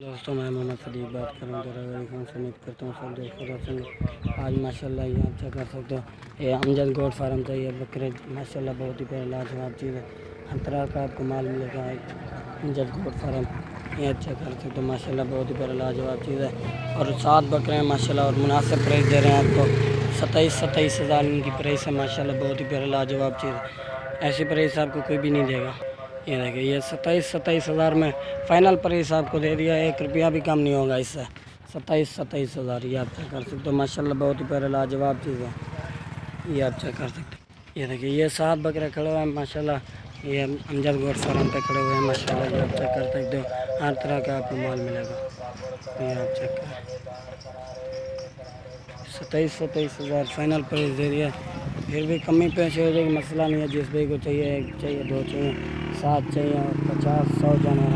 दोस्तों मैं मोहम्मद सदीक बात कर रहा हूँ। से उम्मीद करता हूँ सब दोस्त खैरियत। आज माशाल्लाह ये आप चेक कर सकते हो, ये अमजद गोट फार्म से ये बकरे माशाल्लाह बहुत ही प्यारा लाजवाब चीज़ है। हर तरह का आपको माल मिलेगा अमजद गोट फार्म, ये चेक कर सकते हो माशाल्लाह बहुत ही प्यारा लाजवाब चीज़ है। और 7 बकरे हैं माशाल्लाह और मुनासिब प्राइस दे रहे हैं आपको 27 हज़ार इनकी प्राइस है माशाल्लाह बहुत ही प्यारा लाजवाब चीज़ है। ऐसी प्राइस आपको कोई भी नहीं देगा। ये देखिए ये 27 हज़ार में फ़ाइनल प्राइस आपको दे दिया, 1 रुपया भी कम नहीं होगा इससे। 27 हज़ार ये आप चेक कर सकते हो माशाल्लाह बहुत ही प्यारा लाजवाब चीज़ है। ये आप चेक कर सकते हो। ये देखिए ये 7 बकरे खड़े हुए हैं माशाल्लाह, ये अमजद गोट फार्म पे खड़े हुए हैं माशाल्लाह। ये आप चेक कर सकते हो, हर तरह का आपको माल मिलेगा। ये आप चेक करें 27 हज़ार फ़ाइनल प्राइस दे दिया। फिर भी कमी पैसे हो जाएगी, मसला नहीं है। जिस भाई को चाहिए, 1 चाहिए, 2 चाहिए, 7 चाहिए, 50, 100 जानवर